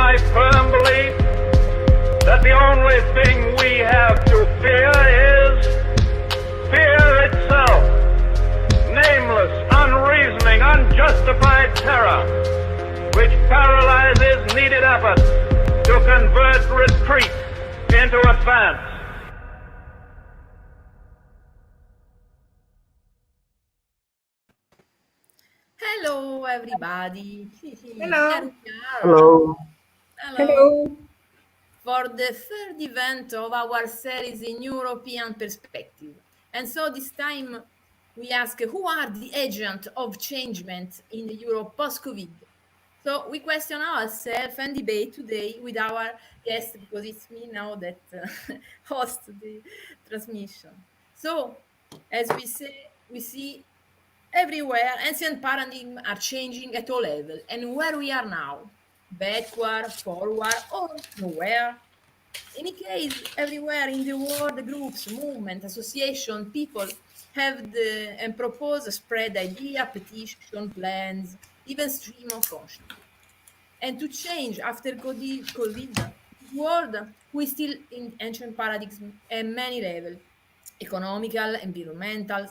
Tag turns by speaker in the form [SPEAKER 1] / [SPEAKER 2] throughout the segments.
[SPEAKER 1] my firm belief that the only thing we have to fear is fear itself. Nameless, unreasoning, unjustified terror, which paralyzes needed effort to convert retreat into advance.
[SPEAKER 2] Hello, everybody.
[SPEAKER 3] Hello.
[SPEAKER 4] Hello.
[SPEAKER 3] Hello.
[SPEAKER 2] For the third event of our series in European perspective. And so this time we ask who are the agents of changement in Europe post-COVID? So we question ourselves and debate today with our guest, because it's me now that host the transmission. So, as we see everywhere, ancient paradigms are changing at all levels. And where we are now, backward, forward, or nowhere. In any case, everywhere in the world, groups, movements, associations, people have and propose, spread idea, petition, plans, even stream of consciousness. And to change after COVID, world, we still in ancient paradigms at many levels, economical, environmental,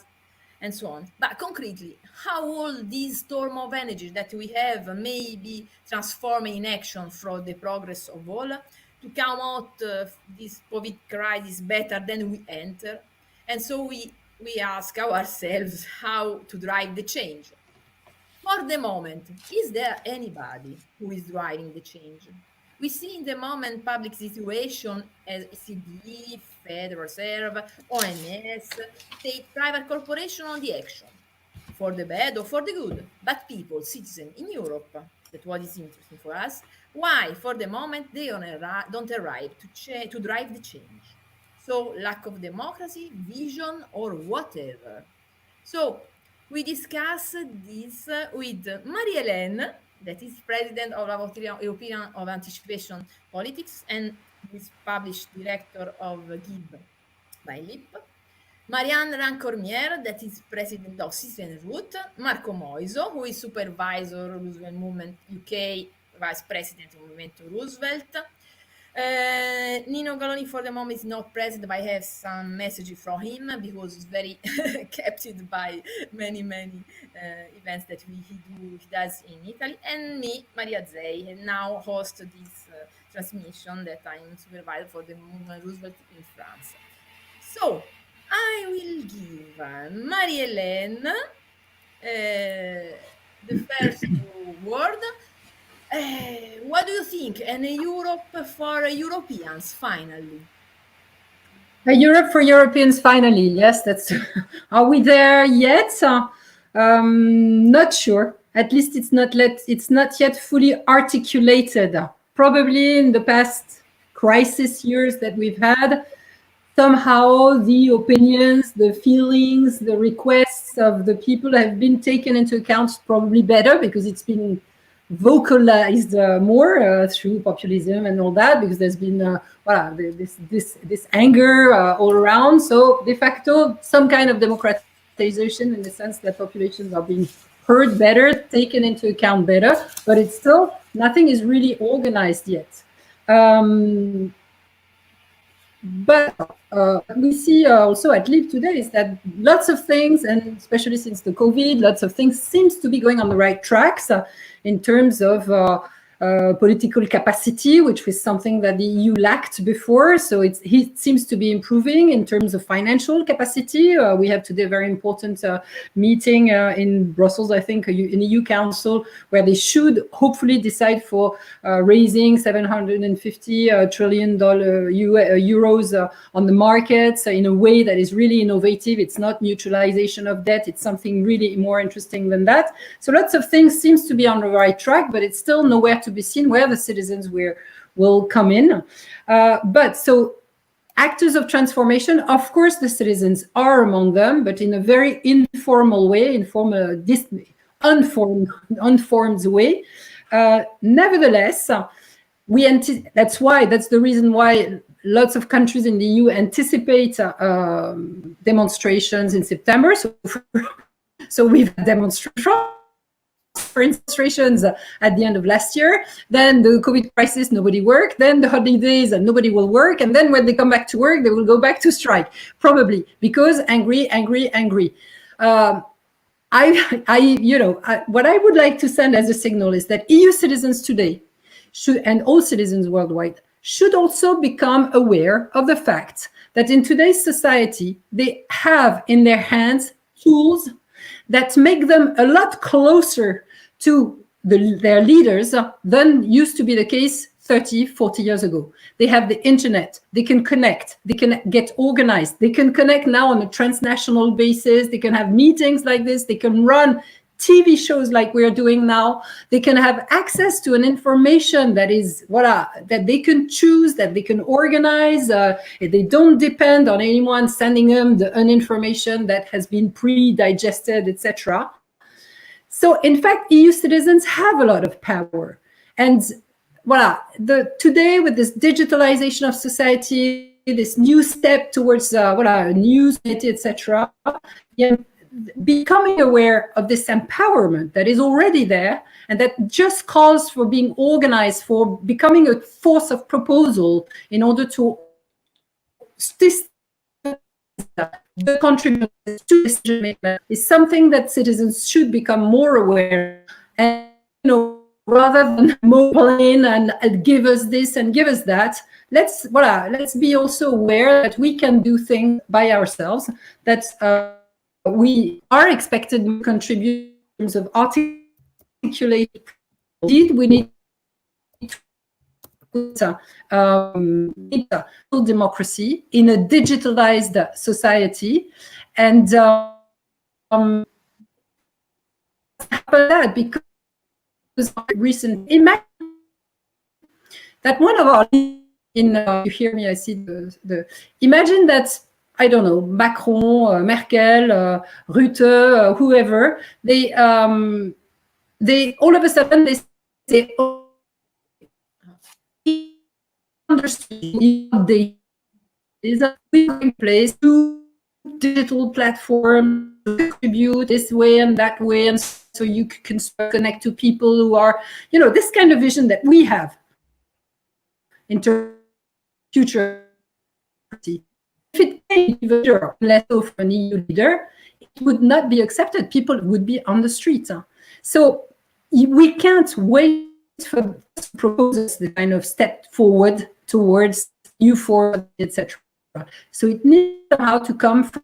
[SPEAKER 2] and so on. But concretely, how all this storm of energy that we have may be transformed in action for the progress of all, to come out this COVID crisis better than we enter. And so we ask ourselves how to drive the change. For the moment, is there anybody who is driving the change? We see in the moment public situation as ECB, Federal Reserve, OMS, state, private corporation on the action, for the bad or for the good. But people, citizens in Europe, that's what is interesting for us, why for the moment they don't arrive to drive the change? So lack of democracy, vision, or whatever. So we discuss this with Marie-Hélène, that is president of European of Anticipation Politics and is published director of GIB by LIP. Marianne Ranke-Cormier, that is president of Citizen Root. Marco Moiso, who is supervisor Roosevelt Movement UK, vice president of Movimento Roosevelt. Nino Galoni for the moment is not present, but I have some messages from him because he's very captured by many events that he does in Italy. And me, Maria Zei, and now host this transmission that I'm supervisor for the Movement Roosevelt in France. So I will give Marie-Hélène the first word. What do you think? And Europe for Europeans, finally.
[SPEAKER 3] Europe for Europeans, finally. Yes, that's. Are we there yet? Not sure. At least it's not yet fully articulated. Probably in the past crisis years that we've had, somehow the opinions, the feelings, the requests of the people have been taken into account probably better, because it's been vocalized more through populism and all that, because there's been this anger all around. So de facto, some kind of democratization in the sense that populations are being heard better, taken into account better, but it's still, nothing is really organized yet. But we see also at LIB today is that lots of things, and especially since the COVID, lots of things seems to be going on the right tracks in terms of political capacity, which was something that the EU lacked before. So it seems to be improving in terms of financial capacity. We have today a very important meeting in Brussels, I think, in the EU Council, where they should hopefully decide for raising $750 trillion euros on the markets in a way that is really innovative. It's not mutualization of debt. It's something really more interesting than that. So lots of things seems to be on the right track, but it's still nowhere to be seen where the citizens will come in. But so actors of transformation, of course, the citizens are among them, but in a very informal way, unformed way. Nevertheless, that's the reason why lots of countries in the EU anticipate demonstrations in September. So we've had demonstrations demonstrations at the end of last year. Then the COVID crisis, nobody worked. Then the holidays, and nobody will work. And then when they come back to work, they will go back to strike, probably because angry. What I would like to send as a signal is that EU citizens today should, and all citizens worldwide, should also become aware of the fact that in today's society, they have in their hands tools that make them a lot closer to their leaders than used to be the case 30, 40 years ago. They have the internet, they can connect, they can get organized, they can connect now on a transnational basis, they can have meetings like this, they can run TV shows like we're doing now, they can have access to an information that is, that they can choose, that they can organize, they don't depend on anyone sending them an information that has been pre-digested, etc. So in fact, EU citizens have a lot of power. And today with this digitalization of society, this new step towards a new society, etc., becoming aware of this empowerment that is already there and that just calls for being organized, for becoming a force of proposal in order to the contribution to decision making is something that citizens should become more aware, and rather than mobile in and give us this and give us that, let's be also aware that we can do things by ourselves, that we are expected to contribute in terms of articulate. Indeed, we need democracy in a digitalized society, and that because imagine that one of our you hear me, I see imagine that, I don't know, Macron, Merkel, Rutte, whoever, they all of a sudden they say, oh, understand the is in place to digital platform to contribute this way and that way, and so you can connect to people who are, this kind of vision that we have in terms of future. If it came less of an EU leader, it would not be accepted. People would be on the streets. So we can't wait for proposals the kind of step forward towards new forward, etc. So it needs somehow to come from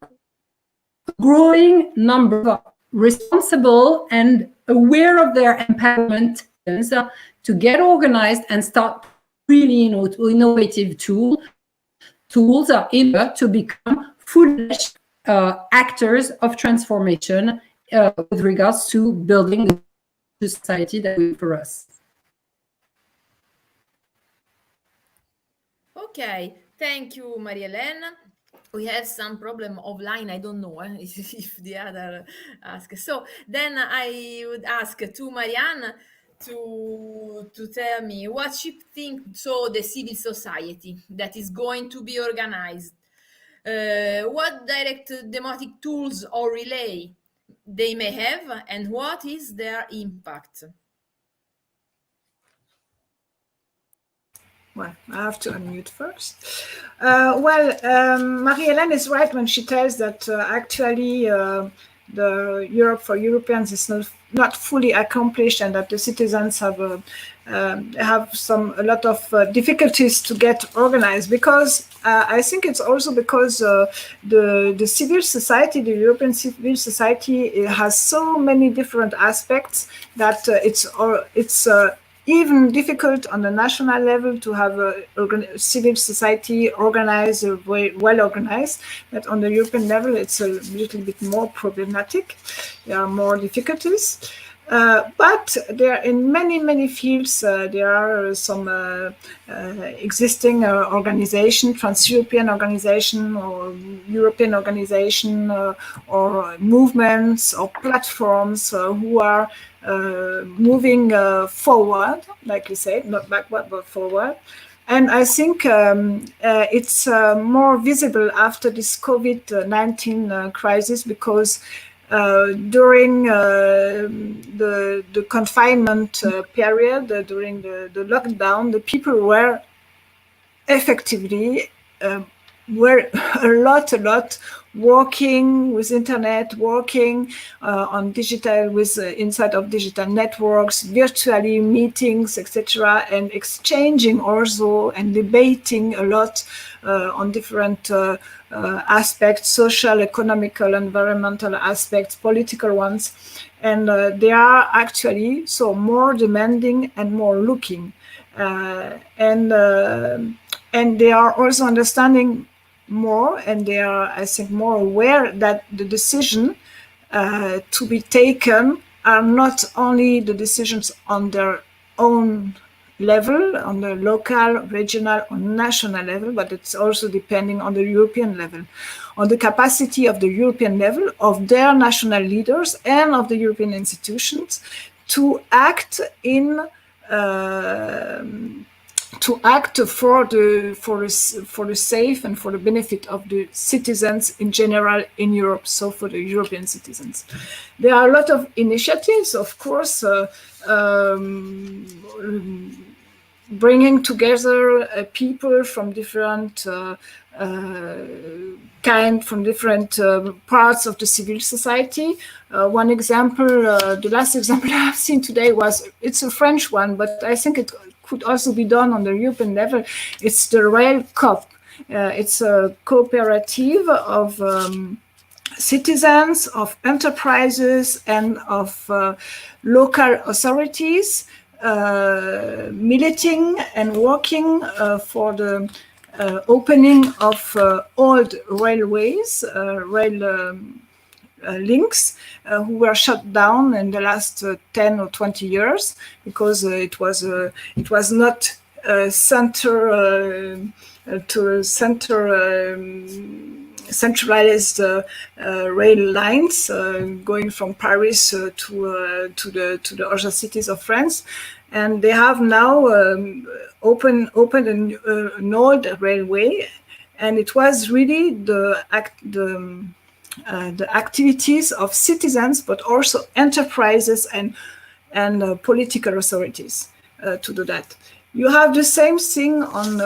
[SPEAKER 3] a growing number of responsible and aware of their empowerment to get organized and start really innovative tools in order to become full-fledged actors of transformation with regards to building the society that we for us.
[SPEAKER 2] Okay, thank you, Marie-Hélène. We have some problem offline. I don't know if the other ask. So then I would ask to Marianne to tell me what she thinks. So the civil society that is going to be organized, what direct democratic tools or relay they may have, and what is their impact?
[SPEAKER 4] Well, I have to unmute first. Marie-Hélène is right when she tells that actually the Europe for Europeans is not fully accomplished, and that the citizens have a lot of difficulties to get organized. Because I think it's also because the civil society, the European civil society, has so many different aspects that it's even difficult on the national level to have a civil society organized, well organized. But on the European level, it's a little bit more problematic. There are more difficulties. But there are in many fields, there are some existing organization, trans-European organization or European organization or movements or platforms who are moving forward, like you said, not backward, but forward. And I think it's more visible after this COVID-19 crisis, because during the confinement period, during the lockdown, the people were effectively were a lot working with internet, working on digital, with inside of digital networks, virtually meetings, etc., and exchanging also and debating a lot on different aspects, social, economical, environmental aspects, political ones, and they are actually so more demanding and more looking, and they are also understanding more, and they are, I think, more aware that the decision to be taken are not only the decisions on their own level, on the local, regional, or national level, but it's also depending on the European level, on the capacity of the European level, of their national leaders and of the European institutions to act in for the safe and for the benefit of the citizens in general in Europe, so for the European citizens. There are a lot of initiatives, of course, bringing together people from different from different parts of the civil society. One example, the last example I've seen today it's a French one, but I think it could also be done on the European level. It's the Rail Coop. It's a cooperative of citizens, of enterprises, and of local authorities militing and working for the opening of old railways, links who were shut down in the last 10 or 20 years because it was not centralized rail lines going from Paris to the other cities of France, and they have now opened an old railway, and it was really the activities of citizens, but also enterprises and political authorities to do that. You have the same thing on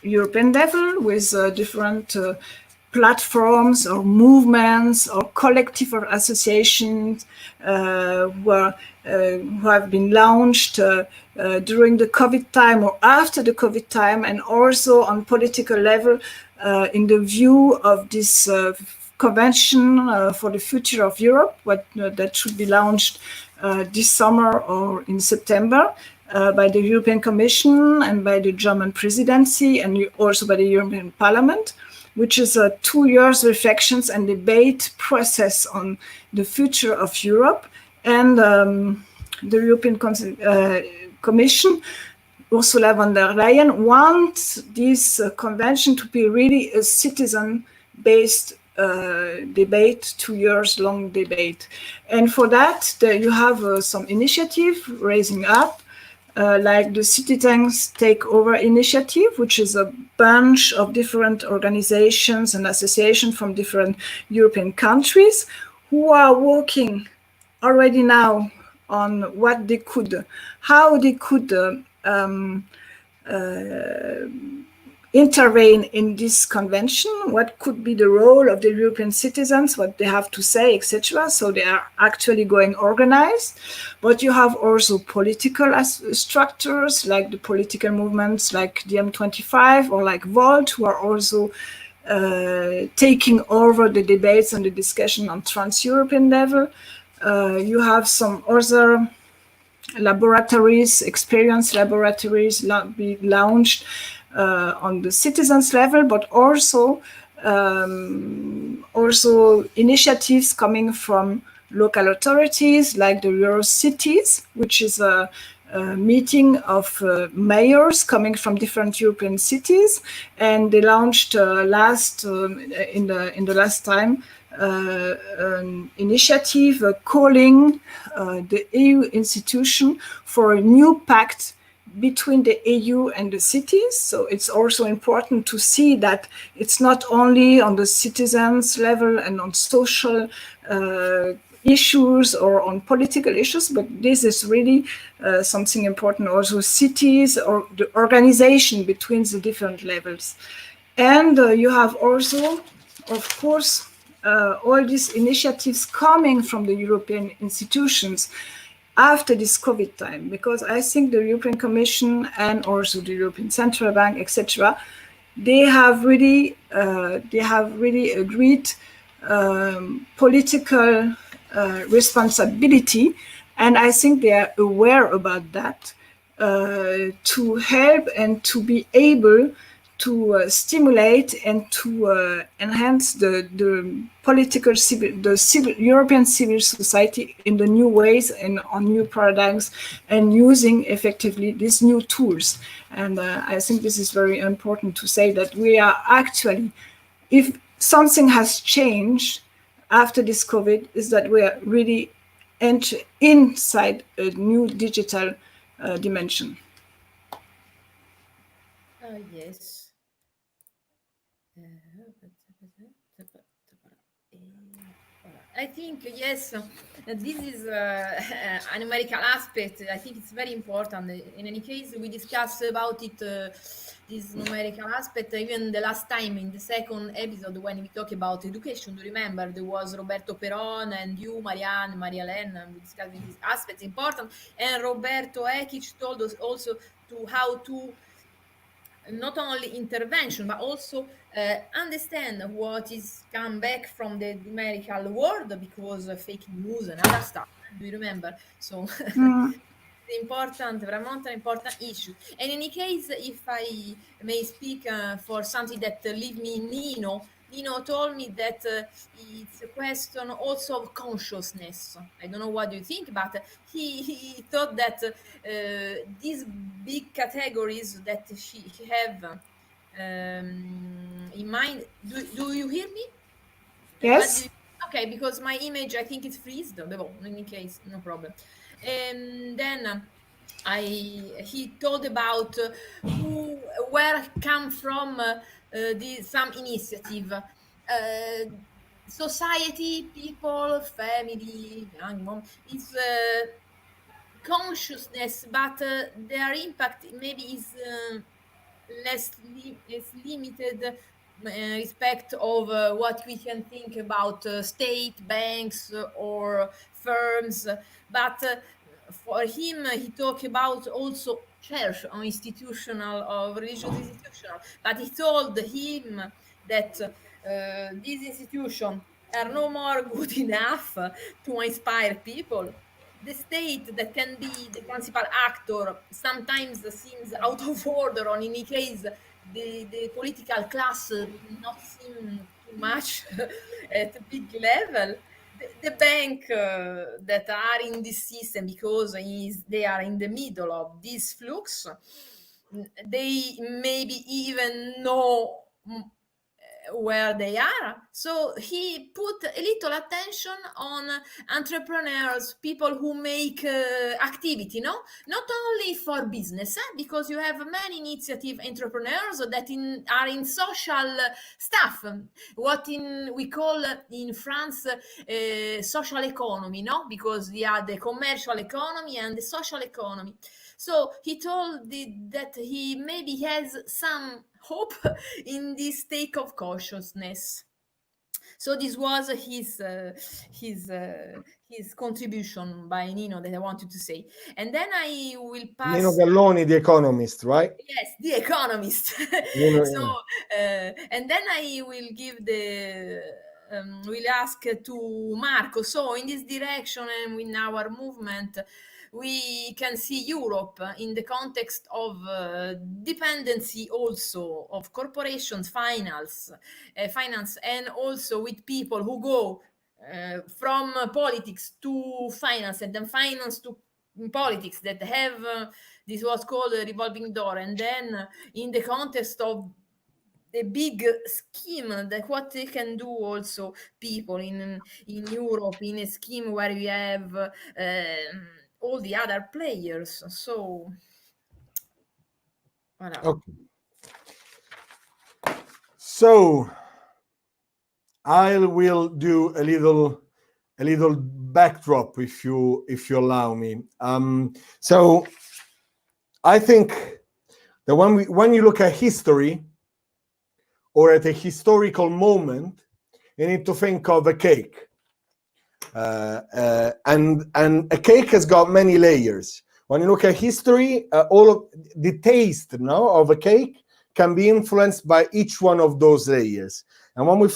[SPEAKER 4] European level with different platforms or movements or collective or associations who have been launched during the COVID time or after the COVID time, and also on political level in the view of this Convention for the Future of Europe, that should be launched this summer or in September by the European Commission and by the German presidency, and also by the European Parliament, which is a 2 years reflections and debate process on the future of Europe. And the European Commission, Ursula von der Leyen, wants this convention to be really a citizen-based debate, 2 years long debate. And for that, you have some initiative raising up, like the Citizens Takeover Initiative, which is a bunch of different organizations and associations from different European countries who are working already now on how they could intervene in this convention, what could be the role of the European citizens, what they have to say, etc. So they are actually going organized. But you have also political structures, like the political movements like the M25 or like Volt, who are also taking over the debates and the discussion on trans-European level. You have some other laboratories, experience laboratories be launched on the citizens level, but also initiatives coming from local authorities like the Eurocities, which is a meeting of mayors coming from different European cities, and they launched in the last time an initiative calling the EU institution for a new pact between the EU and the cities. So it's also important to see that it's not only on the citizens level and on social issues or on political issues, but this is really something important. Also cities or the organization between the different levels. And you have also, of course, all these initiatives coming from the European institutions after this COVID time, because I think the European Commission and also the European Central Bank, etc., they have really agreed political responsibility, and I think they are aware about that to help and to be able to stimulate and to enhance the European civil society in the new ways and on new paradigms, and using effectively these new tools. And I think this is very important to say that we are actually, if something has changed after this COVID, is that we are really inside a new digital dimension.
[SPEAKER 2] Yes. I think, yes, this is a numerical aspect. I think it's very important. In any case, we discussed about it, this numerical aspect, even the last time in the second episode when we talked about education. Do you remember? There was Roberto Peron and you, Marianne, Maria-Hélène, and we discussed these aspects important. And Roberto Ekic told us also to how to not only intervention, but also understand what is come back from the numerical world, because of fake news and other stuff. Do you remember? So it's important, veramente an important issue. And in any case, if I may speak for something that leave me Nino told me that it's a question also of consciousness. I don't know what you think, but he thought that these big categories that he have in mind. Do you hear me?
[SPEAKER 4] Yes.
[SPEAKER 2] Okay, because my image, I think it's freezed. But in any case, no problem. And then he told about where come from some initiative, society, people, family, young mom. It's consciousness, but their impact maybe is less limited respect of what we can think about state banks or firms. But for him, he talked about also church or institutional or religious institutional. But he told him that these institutions are no more good enough to inspire people. The state, that can be the principal actor, sometimes seems out of order, or in any case the political class not seem too much at a big level. The bank that are in this system, because they are in the middle of this flux, they maybe even know where they are. So he put a little attention on entrepreneurs, people who make activity, not only for business, because you have many initiative entrepreneurs that are in social stuff, what we call in France social economy, because they are the commercial economy and the social economy. So he told that he maybe has some hope in this state of consciousness. So this was his contribution by Nino that I wanted to say. And then I will pass.
[SPEAKER 5] Nino Galloni, the economist, right?
[SPEAKER 2] Yes, the economist. So and then I will give we'll ask to Marco. So in this direction and in our movement, we can see Europe in the context of dependency also of corporations, finance, and also with people who go from politics to finance, and then finance to politics, that have this was called a revolving door. And then in the context of the big scheme, that what they can do also people in Europe, in a scheme where we have all the other players. So Voilà.
[SPEAKER 5] Okay. So I will do a little backdrop if you allow me. So I think that when you look at history or at a historical moment, you need to think of a cake. And a cake has got many layers. When you look at history, all of the taste of a cake can be influenced by each one of those layers. And when we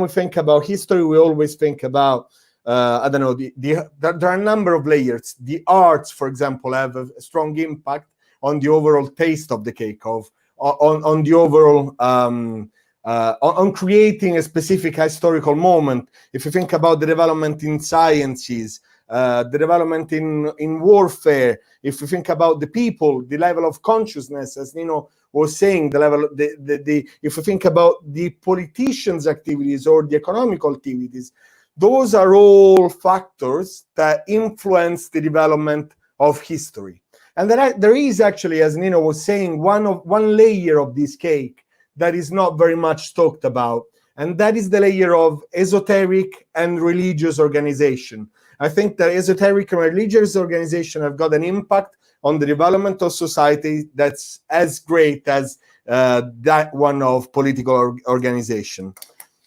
[SPEAKER 5] think about history, we always think about I don't know. There are a number of layers. The arts, for example, have a strong impact on the overall taste of the cake, on the overall on creating a specific historical moment. If you think about the development in sciences, the development in warfare, if you think about the people, the level of consciousness, as Nino was saying, the level, if you think about the politicians' activities or the economical activities, those are all factors that influence the development of history. And there is actually, as Nino was saying, one layer of this cake that is not very much talked about, and that is the layer of esoteric and religious organization. I think that esoteric and religious organization have got an impact on the development of society that's as great as that one of political organizations.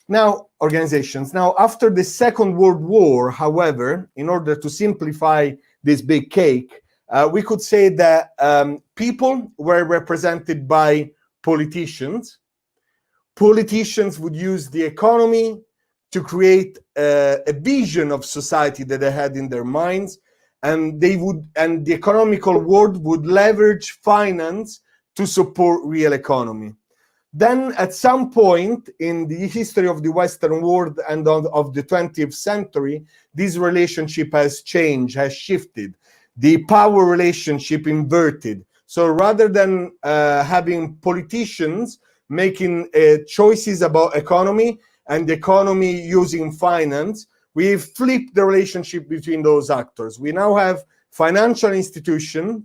[SPEAKER 5] Now, after the Second World War, however, in order to simplify this big cake, we could say that people were represented by politicians. Politicians would use the economy to create a vision of society that they had in their minds, and the economical world would leverage finance to support real economy. Then at some point in the history of the Western world and of the 20th century, this relationship has changed, has shifted. The power relationship inverted. So rather than having politicians making choices about economy and the economy using finance, we've flipped the relationship between those actors. We now have financial institutions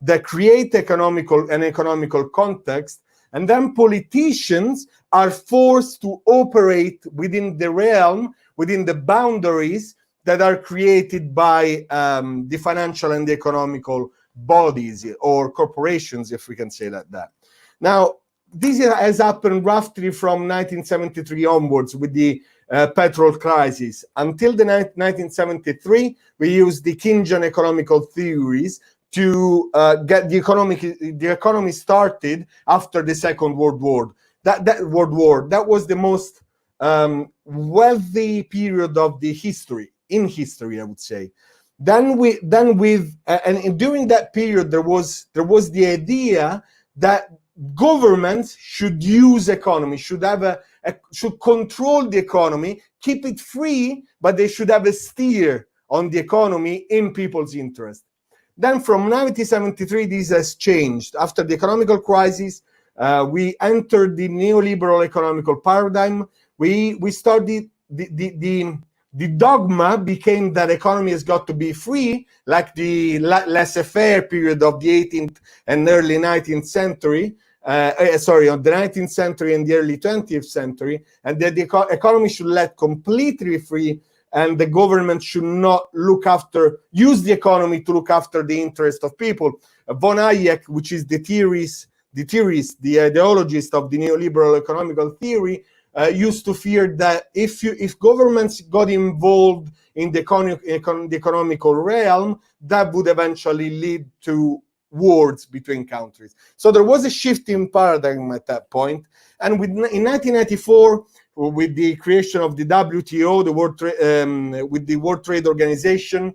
[SPEAKER 5] that create an economical context, and then politicians are forced to operate within the realm, within the boundaries that are created by the financial and the economical bodies or corporations, if we can say like that. Now, this has happened roughly from 1973 onwards with the petrol crisis. Until the 1973, we used the Keynesian economical theories to get the economy started after the Second World War. That was the most wealthy period of the history, I would say. And during that period, there was the idea that governments should use economy, should control the economy, keep it free, but they should have a steer on the economy in people's interest. Then from 1973, this has changed. After the economical crisis, we entered the neoliberal economical paradigm. We started the dogma became that economy has got to be free, like the laissez-faire period of the 18th and early 19th century. Of the 19th century and the early 20th century, and that the economy should let completely free, and the government should not use the economy to look after the interest of people. Von Hayek, which is the ideologist of the neoliberal economical theory, used to fear that if governments got involved in the economical realm, that would eventually lead to wars between countries. So there was a shift in paradigm at that point. And in 1994, with the creation of the WTO, with the World Trade Organization,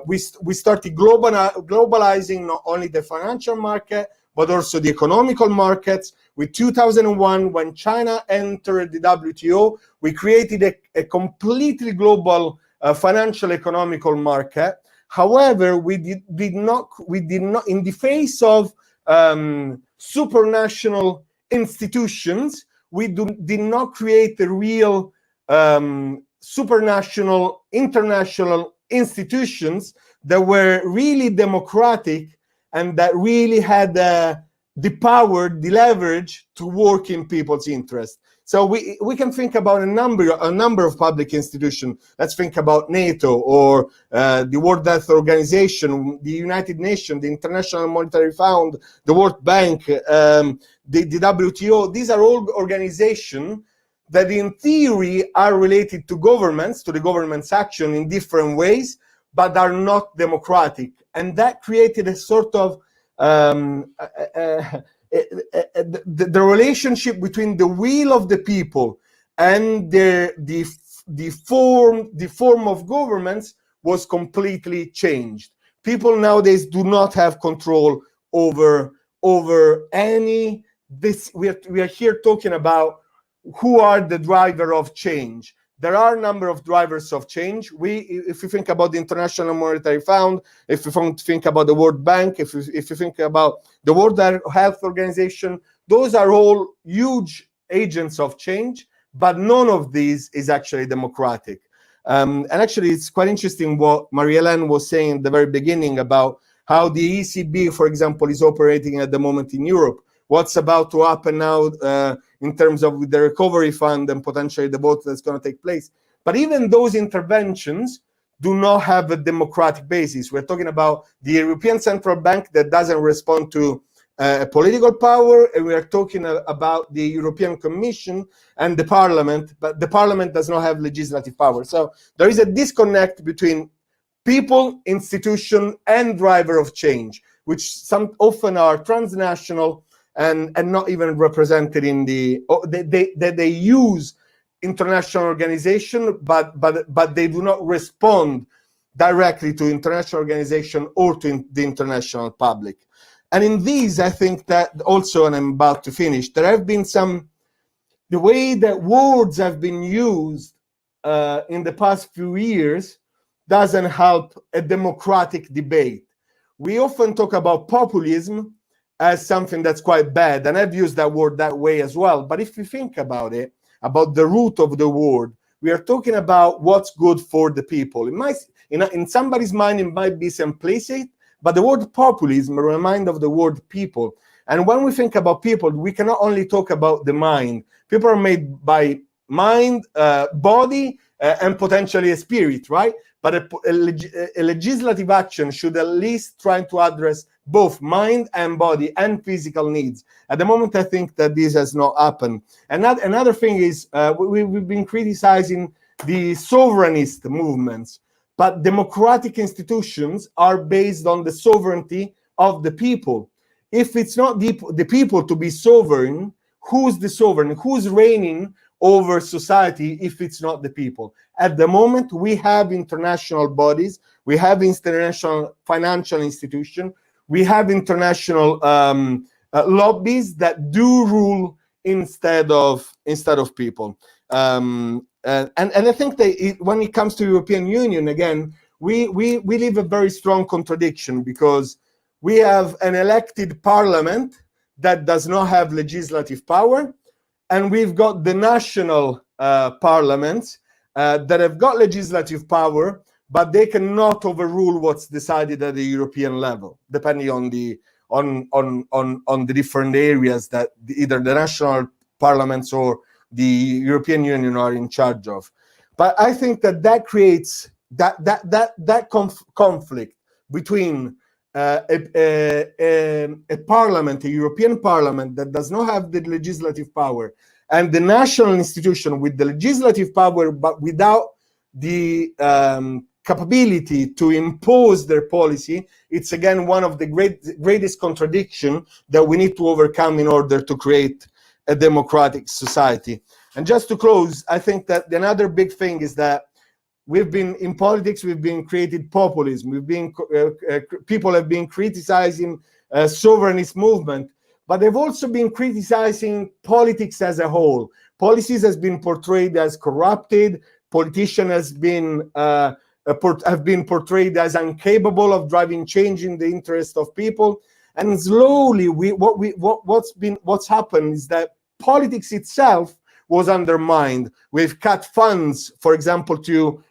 [SPEAKER 5] we started globalizing not only the financial market, but also the economical markets. With 2001, when China entered the WTO, we created a completely global financial economical market. However, we did not, in the face of supranational institutions, we did not create a real supranational international institutions that were really democratic and that really had the power, the leverage to work in people's interest. So we can think about a number of public institutions. Let's think about NATO or the World Health Organization, the United Nations, the International Monetary Fund, the World Bank, the WTO. These are all organizations that in theory are related to governments, to the government's action in different ways, but are not democratic. And that created a sort of the relationship between the will of the people and the form of governments was completely changed. People nowadays do not have control over any this. We are here talking about who are the driver of change. There are a number of drivers of change. If you think about the International Monetary Fund, if you think about the World Bank, if you think about the World Health Organization, those are all huge agents of change, but none of these is actually democratic. And actually, it's quite interesting what Marie-Hélène was saying at the very beginning about how the ECB, for example, is operating at the moment in Europe. What's about to happen now in terms of the recovery fund and potentially the vote that's going to take place. But even those interventions do not have a democratic basis. We're talking about the European Central Bank that doesn't respond to political power, and we are talking about the European Commission and the Parliament, but the Parliament does not have legislative power. So there is a disconnect between people, institution, and driver of change, which often are transnational and not even represented in they use international organization, but they do not respond directly to international organization or to the international public. And in these, I think that also, and I'm about to finish, there have been the way that words have been used in the past few years doesn't help a democratic debate. We often talk about populism as something that's quite bad, and I've used that word that way as well. But if you think about it, about the root of the word, we are talking about what's good for the people. It might, in somebody's mind, it might be simplistic, but the word populism reminds of the word people. And when we think about people, we cannot only talk about the mind. People are made by mind, body, and potentially a spirit, right? But a legislative action should at least try to address both mind and body and physical needs. At the moment, I think that this has not happened. Another thing is we've been criticizing the sovereignist movements, but democratic institutions are based on the sovereignty of the people. If it's not the people to be sovereign, who's the sovereign? Who's reigning over society if it's not the people? At the moment, we have international bodies, we have international financial institutions, we have international lobbies that do rule instead of people. And I think that when it comes to European Union, again, we live a very strong contradiction, because we have an elected parliament that does not have legislative power, and we've got the national parliaments that have got legislative power, but they cannot overrule what's decided at the European level, depending on the different areas that either the national parliaments or the European Union are in charge of. But I think that creates that conflict between a parliament, a European parliament that does not have the legislative power, and the national institution with the legislative power but without the capability to impose their policy. It's again one of the greatest contradictions that we need to overcome in order to create a democratic society. And just to close, I think that another big thing is that in politics, we've been created populism. People have been criticizing sovereignist movement, but they've also been criticizing politics as a whole. Policies has been portrayed as corrupted. Politicians have been portrayed as incapable of driving change in the interest of people. And slowly, what's happened is that politics itself was undermined. We've cut funds, for example, to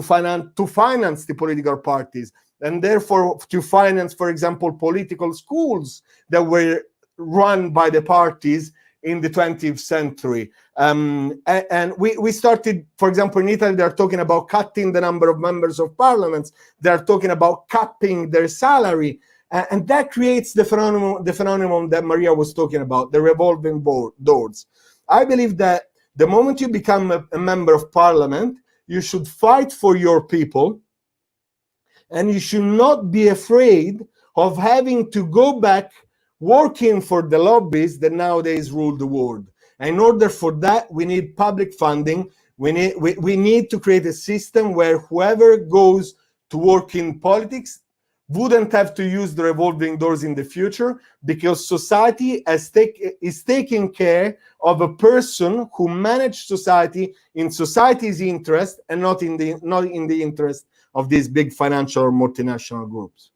[SPEAKER 5] finance the political parties. and therefore to finance, for example, political schools that were run by the parties in the 20th century. And we started, for example, in Italy, they're talking about cutting the number of members of parliaments. They're talking about capping their salary. And that creates the phenomenon that Maria was talking about, the revolving doors. I believe that the moment you become a member of parliament, you should fight for your people, and you should not be afraid of having to go back working for the lobbies that nowadays rule the world. And in order for that, we need public funding. We need to create a system where whoever goes to work in politics wouldn't have to use the revolving doors in the future, because society is taking care of a person who managed society in society's interest and not in the interest of these big financial or multinational groups.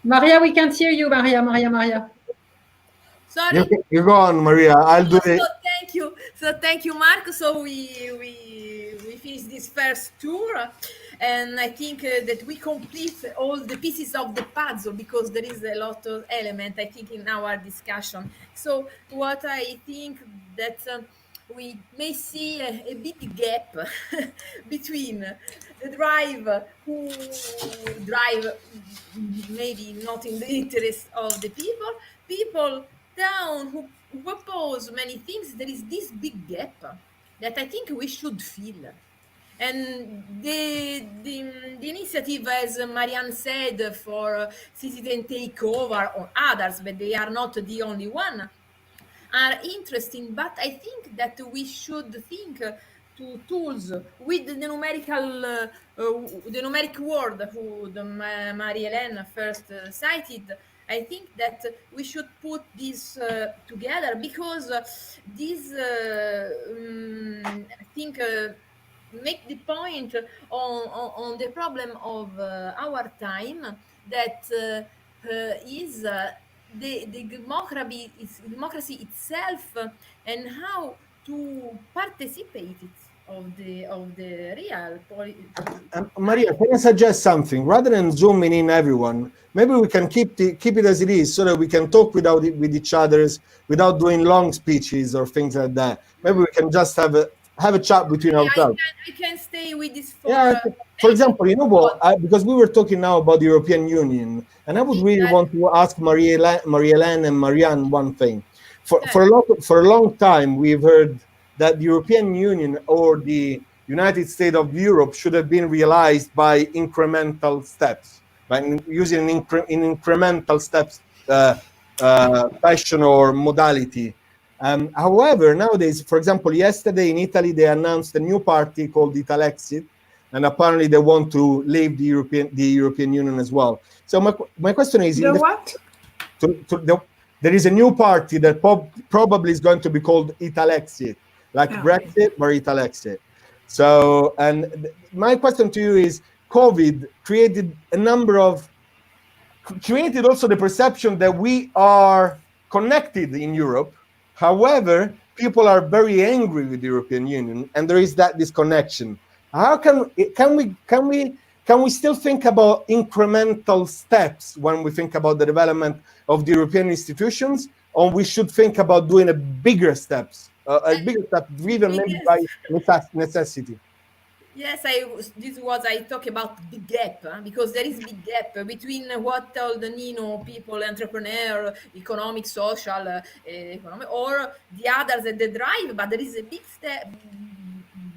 [SPEAKER 3] Maria, we can't hear you, Maria.
[SPEAKER 2] Sorry.
[SPEAKER 5] You go on, Maria. I'll do it.
[SPEAKER 2] Thank you. So thank you, Mark. So we finished this first tour, and I think that we complete all the pieces of the puzzle, because there is a lot of element, I think, in our discussion. So what I think that we may see a big gap between the drive who drive maybe not in the interest of the people down who oppose many things. There is this big gap that I think we should fill. And the initiative, as Marianne said, for citizen takeover or others, but they are not the only one, are interesting. But I think that we should think to tools with the numeric word who Marie-Hélène first cited. I think that we should put this together, because this, I think, make the point on the problem of our time, that is the democracy itself, and how to participate of the real
[SPEAKER 5] Maria, can I suggest something? Rather than zooming in everyone, maybe we can keep it as it is, so that we can talk with each other without doing long speeches or things like that. Maybe we can just have a chat between ourselves.
[SPEAKER 2] I can stay with this
[SPEAKER 5] for example, you know what? Because we were talking now about the European Union, and I would really want to ask Marie-Hélène and Marianne one thing. For a long time, we've heard that the European Union or the United States of Europe should have been realized by incremental steps, by using incremental steps fashion or modality. However, nowadays, for example, yesterday in Italy, they announced a new party called Italexit, and apparently they want to leave the European Union as well. So my question is, there is a new party that probably is going to be called Italexit, like Brexit or Italexit. So, and my question to you is, COVID created also the perception that we are connected in Europe. However, people are very angry with the European Union, and there is that disconnection. How can we still think about incremental steps when we think about the development of the European institutions, or we should think about doing a bigger step driven maybe by necessity?
[SPEAKER 2] Yes, this was I talk about the gap, because there is a big gap between what told the Nino people, entrepreneur, economic, social, economic, or the others at the drive, but there is a big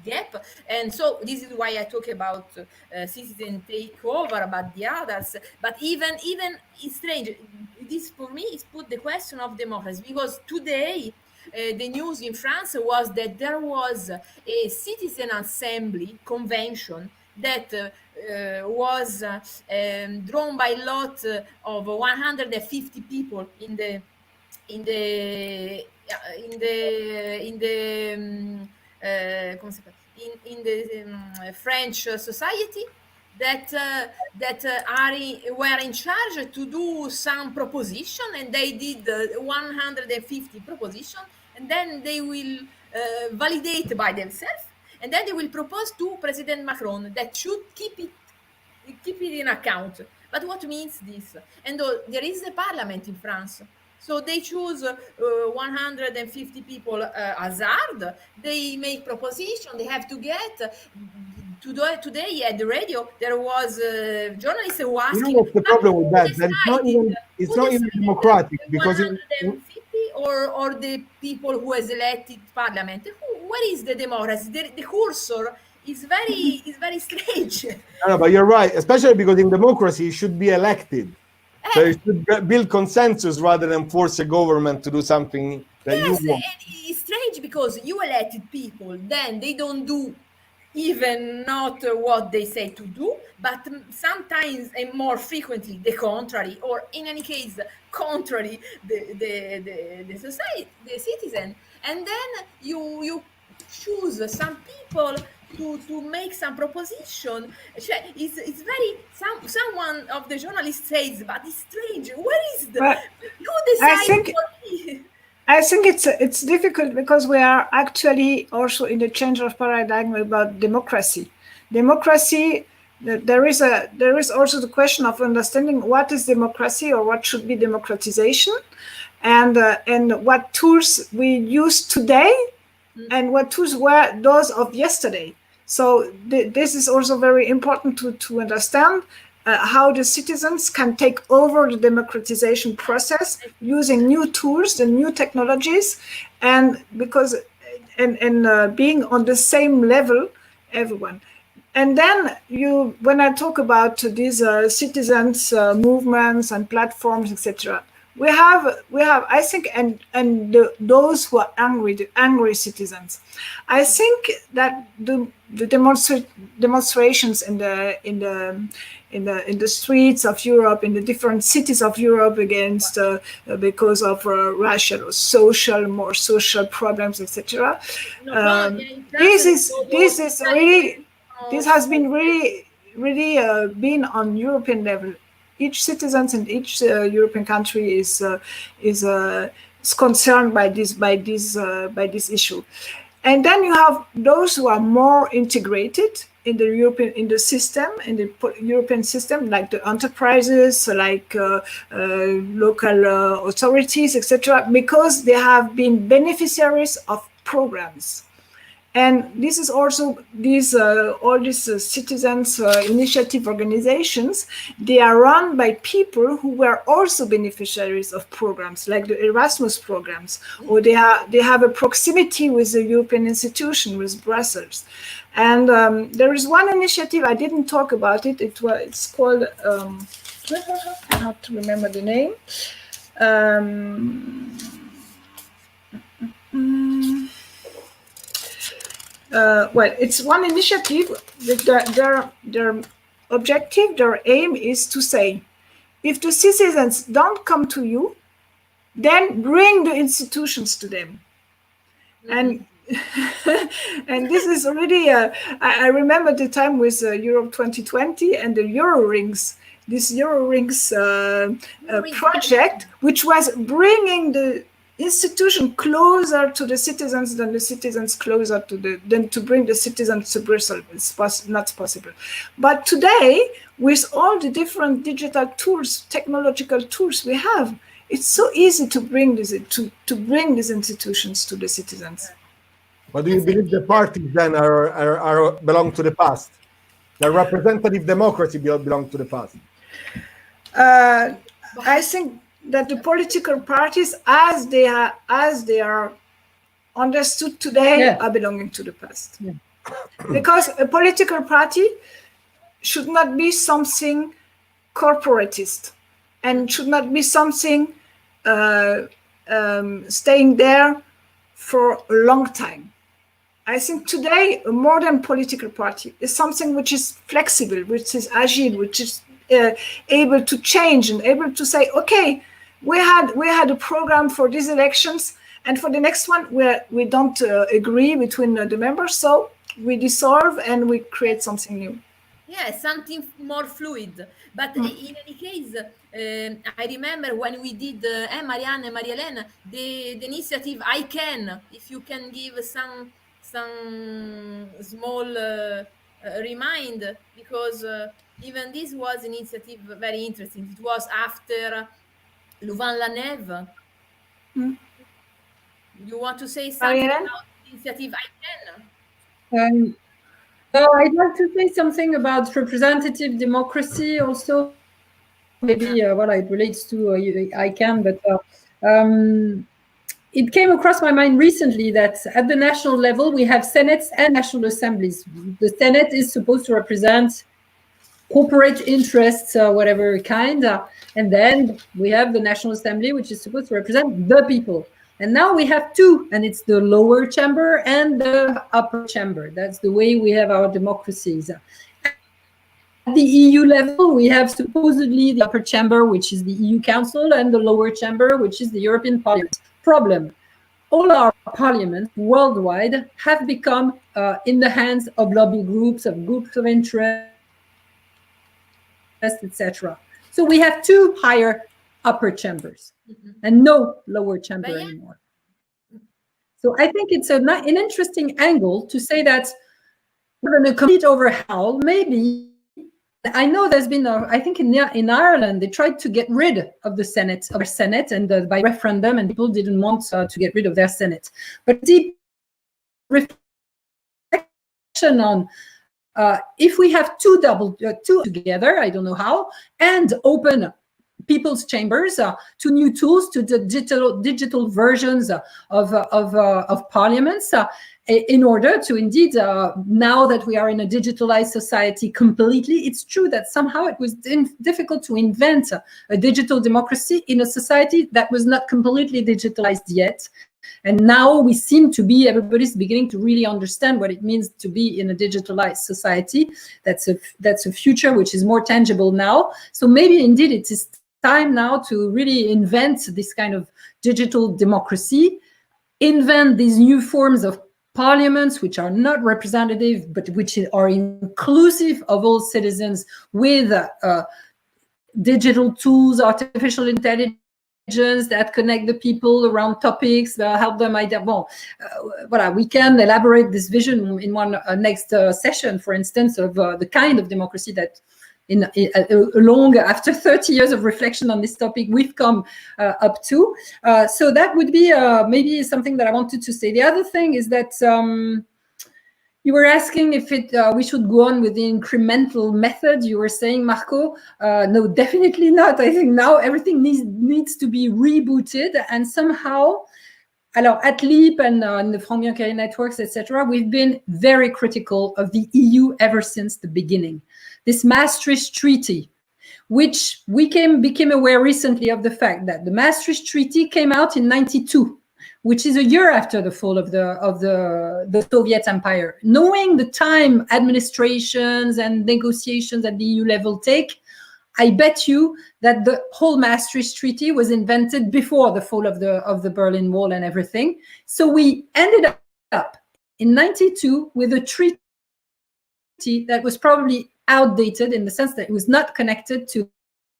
[SPEAKER 2] gap. And so this is why I talk about citizen takeover, but the others. But even it's strange. This for me is put the question of democracy, because today the news in France was that there was a citizen assembly convention that was drawn by a lot of 150 people in the French society, were in charge to do some proposition, and they did 150 proposition, and then they will validate by themselves, and then they will propose to President Macron that should keep it in account. But what means this? And there is a parliament in France. So they choose 150 people hazard. They make proposition. They have to get. Today at the radio, there was a journalist who asked.
[SPEAKER 5] You know what's the problem with that? That it's not even democratic, because
[SPEAKER 2] 150 or the people who has elected parliament. Where is the democracy? The cursor is very strange.
[SPEAKER 5] No, but you're right, especially because in democracy, it should be elected. So you should build consensus rather than force a government to do something that you want.
[SPEAKER 2] It's strange because you elected people, then they don't do even not what they say to do, but sometimes and more frequently the contrary, or in any case contrary the society, the citizen, and then you choose some people to make some proposition. It's very someone of the journalists says, but it's strange. Where is who decides for me?
[SPEAKER 4] I think it's difficult because we are actually also in a change of paradigm about democracy. Democracy, there is also the question of understanding what is democracy or what should be democratization, and what tools we use today, and what tools were those of yesterday. So this is also very important to understand. How the citizens can take over the democratization process using new tools and new technologies, and because being on the same level, everyone. And then when I talk about these citizens movements and platforms, etc., we have I think and those who are angry, the angry citizens. I think that the demonstrations in the streets of Europe, in the different cities of Europe against because of Russia, or more social problems, etc. This has been really been on European level. Each citizen in each European country is concerned by this issue, and then you have those who are more integrated in the European system, like the enterprises, like local authorities, etc., because they have been beneficiaries of programs. And this is also all these citizens initiative organizations. They are run by people who were also beneficiaries of programs like the Erasmus programs, or they have a proximity with the European institution, with Brussels. And there is one initiative, I didn't talk about it. It's called I have to remember the name. Well, it's one initiative. Their objective, their aim is to say, if the citizens don't come to you, then bring the institutions to them. And and this is really, I remember the time with Europe 2020 and the Eurorings, this Eurorings project, which was bringing the institution closer to the citizens than the citizens closer than to bring the citizens to Brussels. It's not possible. But today, with all the different digital tools, technological tools we have, it's so easy to bring bring these institutions to the citizens.
[SPEAKER 5] But do you believe the parties then are belong to the past? The representative democracy belong to the past?
[SPEAKER 4] I think that the political parties, as they are understood today, are belonging to the past. Yeah. Because a political party should not be something corporatist, and should not be something staying there for a long time. I think today a modern political party is something which is flexible, which is agile, which is able to change and able to say, okay, we had a program for these elections, and for the next one we don't agree between the members, so we dissolve and we create something new.
[SPEAKER 2] Yeah, something more fluid. But in any case, I remember when we did, Marianne and Maria-Hélène, the initiative I Can, if you can give some small remind, because even this was initiative very interesting. It was after Louvain-la-Neuve. You want to say something
[SPEAKER 4] Maria-Hélène?
[SPEAKER 2] about the initiative I Can?
[SPEAKER 3] I'd like to say something about representative democracy also. Maybe well, it relates to I Can, but it came across my mind recently that at the national level, we have senates and national assemblies. The Senate is supposed to represent corporate interests, whatever kind, and then we have the National Assembly, which is supposed to represent the people. And now we have two, and it's the lower chamber and the upper chamber. That's the way we have our democracies. At the EU level, we have supposedly the upper chamber, which is the EU Council, and the lower chamber, which is the European Parliament. Problem: all our parliaments worldwide have become in the hands of lobby groups, of groups of interest, etc. So we have two higher upper chambers and no lower chamber anymore. So I think it's an interesting angle to say that we're going to complete overhaul. Maybe, I know there's been, I think in Ireland, they tried to get rid of the Senate, of their Senate, and by referendum, and people didn't want to get rid of their Senate. But deep reflection on if we have two together, I don't know how, and open people's chambers to new tools, to the digital versions of parliaments, in order to indeed, now that we are in a digitalized society completely, it's true that somehow it was difficult to invent a digital democracy in a society that was not completely digitalized yet. And now we seem to be, everybody's beginning to really understand what it means to be in a digitalized society. That's a future which is more tangible now. So maybe indeed it is time now to really invent this kind of digital democracy, invent these new forms of parliaments which are not representative, but which are inclusive of all citizens, with digital tools, artificial intelligence, that connect the people around topics, help them identify. Voilà, we can elaborate this vision in one next session, for instance, of the kind of democracy that long after 30 years of reflection on this topic, we've come up to. So that would be maybe something that I wanted to say. The other thing is that you were asking if we should go on with the incremental method. You were saying, Marco, no, definitely not. I think now everything needs to be rebooted, and somehow, at LEAP and in the Frank-Biancheri networks, etc., we've been very critical of the EU ever since the beginning. This Maastricht Treaty, which we became aware recently of the fact that the Maastricht Treaty came out in '92, which is a year after the fall of the Soviet Empire. Knowing the time administrations and negotiations at the EU level take, I bet you that the whole Maastricht Treaty was invented before the fall of the Berlin Wall and everything. So we ended up in '92 with a treaty that was probably outdated, in the sense that it was not connected to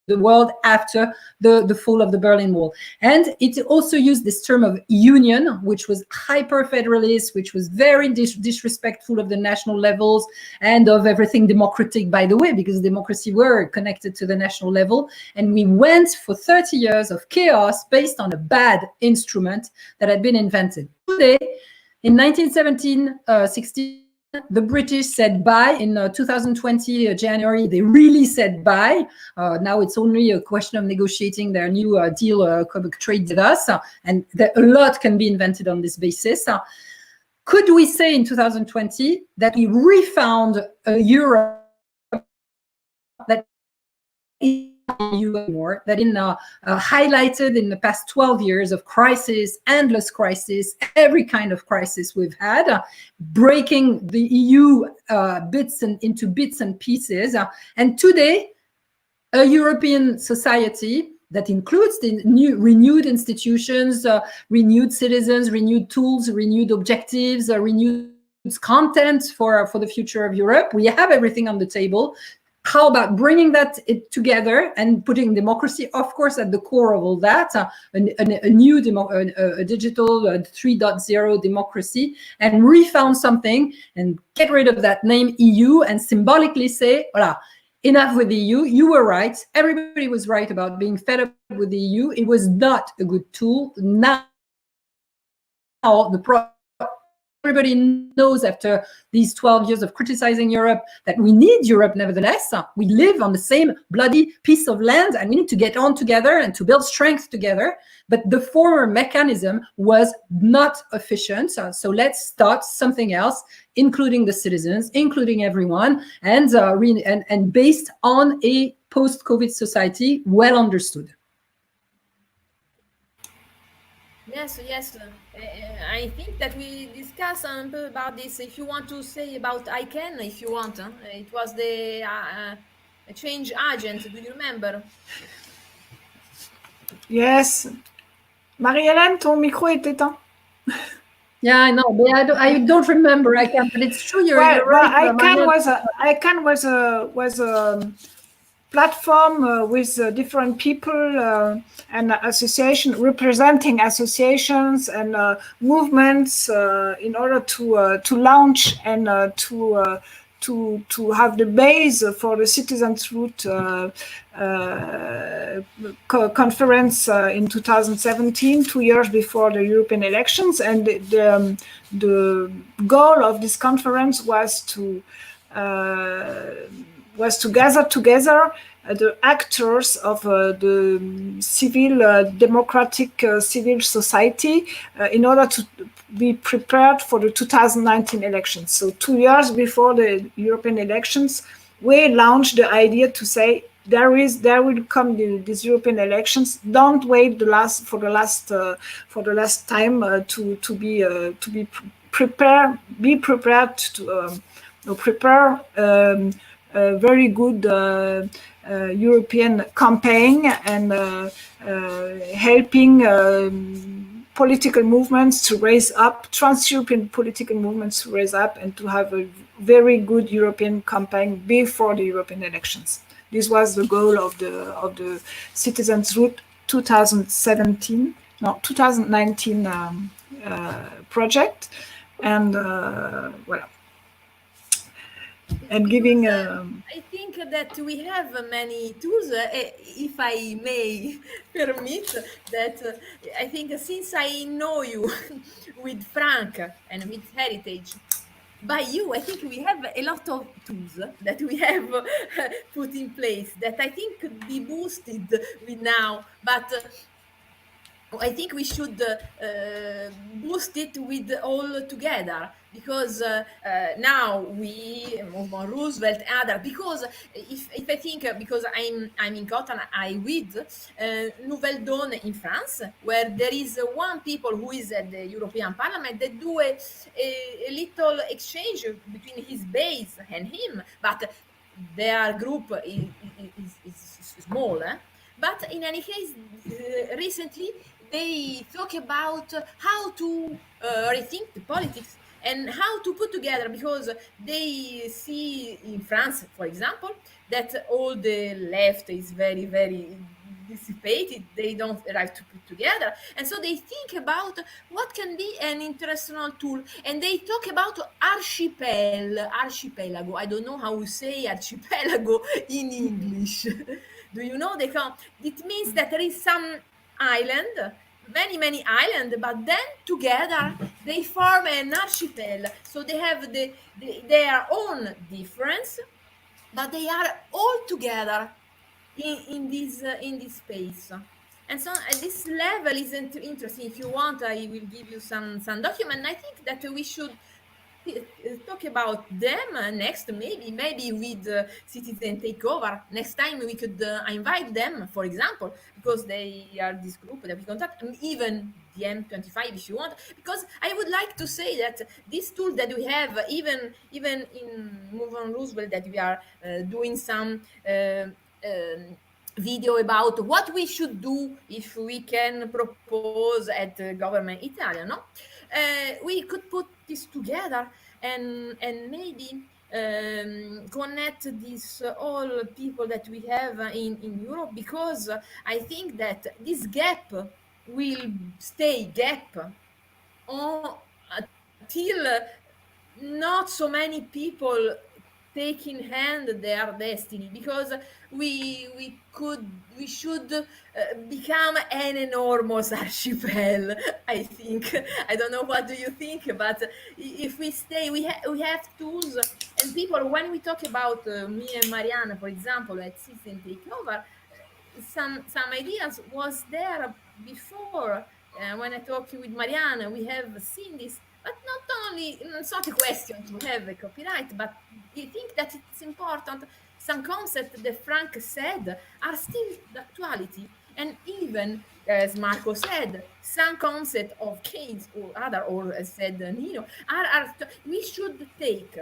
[SPEAKER 3] the world after the fall of the Berlin Wall. And it also used this term of union, which was hyper-federalist, which was very disrespectful of the national levels and of everything democratic, by the way, because democracy were connected to the national level. And we went for 30 years of chaos based on a bad instrument that had been invented. Today, in 1916, the British said bye. In 2020, January, they really said bye. Now it's only a question of negotiating their new deal, trade with us, and a lot can be invented on this basis. Could we say in 2020 that we refound a Europe that is anymore, that highlighted in the past 12 years of crisis, endless crisis, every kind of crisis we've had, breaking the EU into bits and pieces, and today a European society that includes the renewed institutions, renewed citizens, renewed tools, renewed objectives, renewed content for the future of Europe. We have everything on the table. How about bringing that together and putting democracy, of course, at the core of all that, a new digital 3.0 democracy, and refound something and get rid of that name EU and symbolically say, voilà, enough with the EU. You were right. Everybody was right about being fed up with the EU. It was not a good tool. Now everybody knows after these 12 years of criticizing Europe that we need Europe nevertheless. We live on the same bloody piece of land and we need to get on together and to build strength together. But the former mechanism was not efficient. So let's start something else, including the citizens, including everyone, and based on a post-COVID society well understood.
[SPEAKER 2] Yes. I think that we discussed a bit about this. If you want to say about ICANN, if you want, it was the change agent. Do you remember?
[SPEAKER 4] Yes. Marie-Hélène, ton micro est éteint.
[SPEAKER 3] Yeah, I know, but I don't remember ICANN, but it's true. You're right.
[SPEAKER 4] ICANN was a platform with different people and association representing associations and movements in order to launch and to have the base for the Citizens' Root conference in 2017, 2 years before the European elections. And the goal of this conference was to gather together the actors of the civil, democratic civil society in order to be prepared for the 2019 elections. So 2 years before the European elections, we launched the idea to say there will come these European elections. Don't wait for the last time to be prepared. Be prepared to prepare a very good European campaign and helping political movements to raise up, trans-European political movements to raise up and to have a very good European campaign before the European elections. This was the goal of the Citizens' Root 2019 project, and voilà. And giving.
[SPEAKER 2] I think that we have many tools, if I may permit that. I think since I know you with Frank and with Heritage, by you, I think we have a lot of tools that we have put in place that I think could be boosted with now, but I think we should boost it with all together, because now we Movement Roosevelt and other, because if I think, because I'm in Cotton, I read Nouvelle Dawn in France, where there is one people who is at the European Parliament that do a little exchange between his base and him, but their group is small. But in any case, recently they talk about how to rethink the politics and how to put together, because they see in France, for example, that all the left is very, very dissipated. They don't like to put together. And so they think about what can be an international tool. And they talk about archipelago. I don't know how we say archipelago in English. Do you know? It means that there is some island, many islands, but then together they form an archipel. So they have their own difference, but they are all together in this space. And so at this level is interesting. If you want, I will give you some document. I think that we should talk about them next, maybe with Citizen Takeover. Next time we could invite them, for example, because they are this group that we contact, and even the M25 if you want, because I would like to say that this tool that we have, even in Movement Roosevelt, that we are doing some video about what we should do if we can propose at government Italia, no? We could put this together and maybe connect these all people that we have in Europe, because I think that this gap will stay gap till not so many people take in hand their destiny, because we should become an enormous archipel. I think. I don't know, what do you think, but if we stay, we have tools and people. When we talk about me and Marianne, for example, at System Takeover, some ideas was there before. When I talked with Marianne, we have seen this, but not only, it's not a question to have a copyright, but I think that it's important. Some concepts that Frank said are still the actuality, and even, as Marco said, some concepts of Keynes or other, or as said Nino, we should take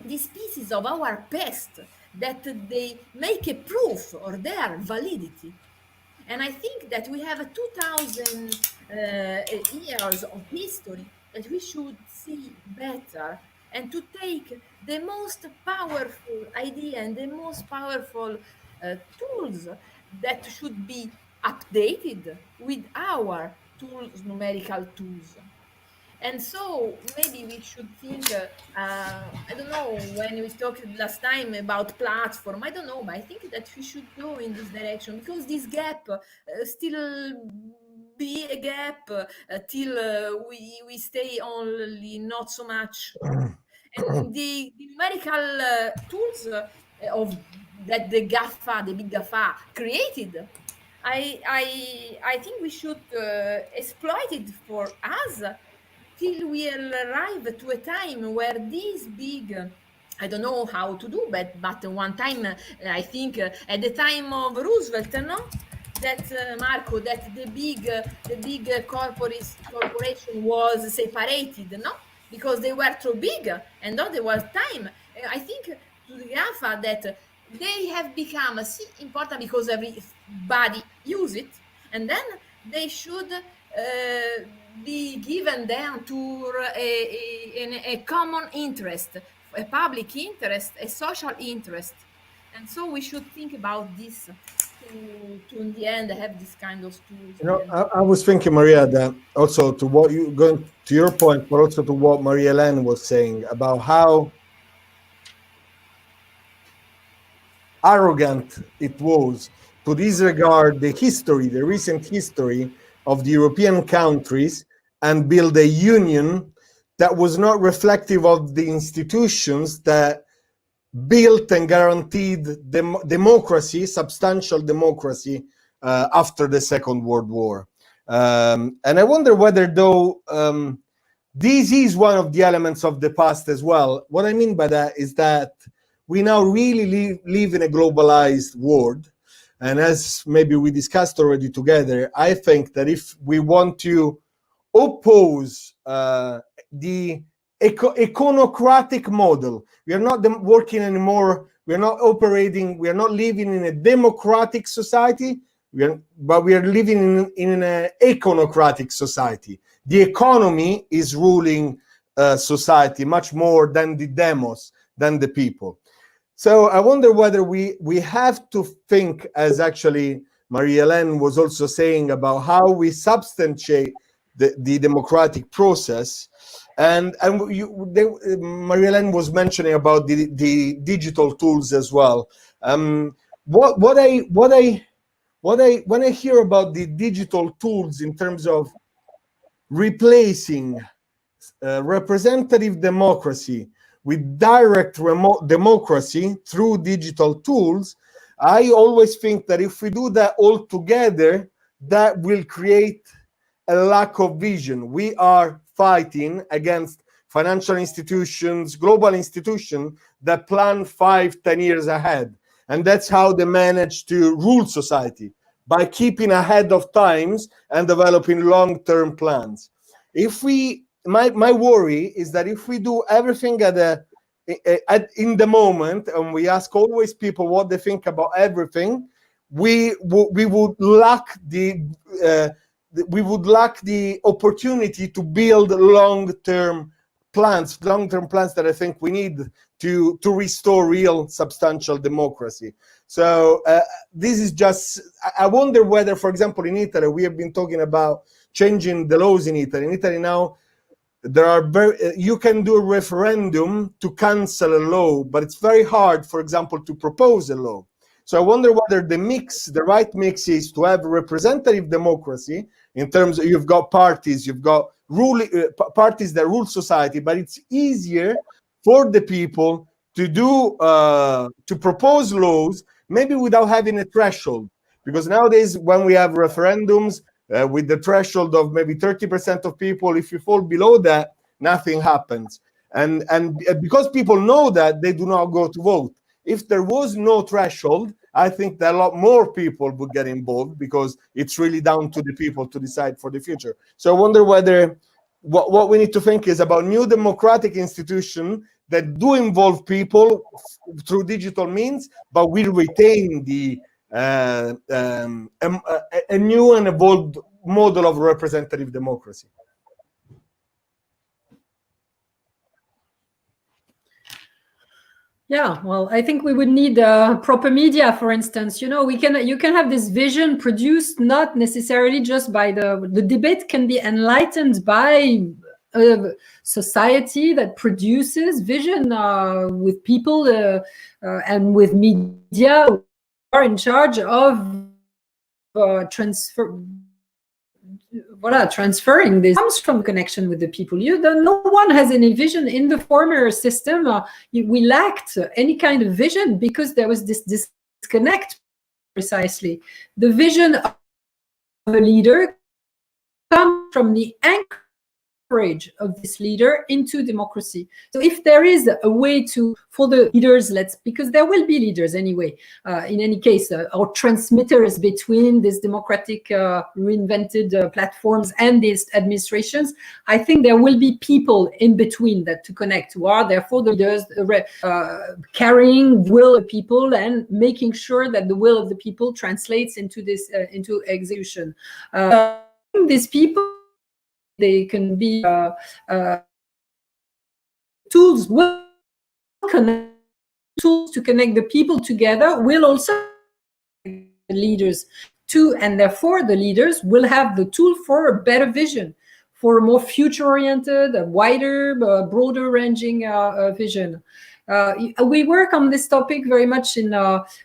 [SPEAKER 2] these pieces of our past that they make a proof or their validity. And I think that we have 2,000 years of history that we should see better, and to take the most powerful idea and the most powerful tools that should be updated with our tools, numerical tools. And so maybe we should think, I don't know, when we talked last time about platform, I don't know, but I think that we should go in this direction, because this gap still be a gap till we stay only not so much. And the numerical tools of that the GAFA, the big GAFA created, I think we should exploit it for us, till we'll arrive to a time where this big, I don't know how to do, but one time, I think at the time of Roosevelt, no? That Marco, that the big corporation was separated, no? Because they were too big, and then there was time. I think to the GAFA that they have become important because everybody use it, and then they should be given them to a common interest, a public interest, a social interest. And so we should think about this to in the end have this kind of tools.
[SPEAKER 5] You know, I was thinking, Maria, that also to what you going to your point, but also to what Marie-Hélène was saying about how arrogant it was to disregard the history, the recent history of the European countries, and build a union that was not reflective of the institutions that built and guaranteed democracy, substantial democracy, after the Second World War. And I wonder whether, though, this is one of the elements of the past as well. What I mean by that is that we now really live in a globalized world. And as maybe we discussed already together, I think that if we want to oppose the econocratic model, we are not working anymore, we are not operating, we are not living in a democratic society, but we are living in an econocratic society. The economy is ruling society much more than the demos, than the people. So I wonder whether we have to think, as actually Marie-Hélène was also saying, about how we substantiate the democratic process. And Marie-Hélène was mentioning about the digital tools as well. When I hear about the digital tools in terms of replacing representative democracy with direct remote democracy through digital tools, I always think that if we do that all together, that will create a lack of vision. We are fighting against financial institutions, global institutions that plan 5-10 years ahead. And that's how they manage to rule society, by keeping ahead of times and developing long-term plans. If we, my worry is that if we do everything in the moment, and we ask always people what they think about everything, we would lack the opportunity to build long-term plans, long-term plans that I think we need to restore real substantial democracy. So this is just, I wonder whether, for example, in Italy, we have been talking about changing the laws in Italy. In Italy now, there are you can do a referendum to cancel a law, but it's very hard, for example, to propose a law. So I wonder whether the right mix is to have representative democracy in terms of, you've got parties, you've got parties that rule society, but it's easier for the people to do to propose laws, maybe without having a threshold. Because nowadays, when we have referendums with the threshold of maybe 30% of people, if you fall below that, nothing happens. And because people know that, they do not go to vote. If there was no threshold, I think that a lot more people would get involved, because it's really down to the people to decide for the future. So I wonder whether what we need to think is about new democratic institutions that do involve people through digital means, but will retain the a new and evolved model of representative democracy.
[SPEAKER 3] Yeah, well, I think we would need proper media, for instance. You know, you can have this vision produced not necessarily just by the debate can be enlightened by a society that produces vision with people and with media who are in charge of transferring this comes from connection with the people. No one has any vision in the former system. We lacked any kind of vision because there was this disconnect. Precisely, the vision of a leader comes from the anchorage of this leader into democracy. So if there is a way for the leaders, because there will be leaders anyway, in any case, or transmitters between these democratic reinvented platforms and these administrations, I think there will be people in between that to connect, who are therefore the leaders, carrying the will of people and making sure that the will of the people translates into this into execution. These people, they can be tools to connect the people together, will also the leaders too, and therefore the leaders will have the tool for a better vision, for a more future-oriented, a wider, broader ranging vision. We work on this topic very much in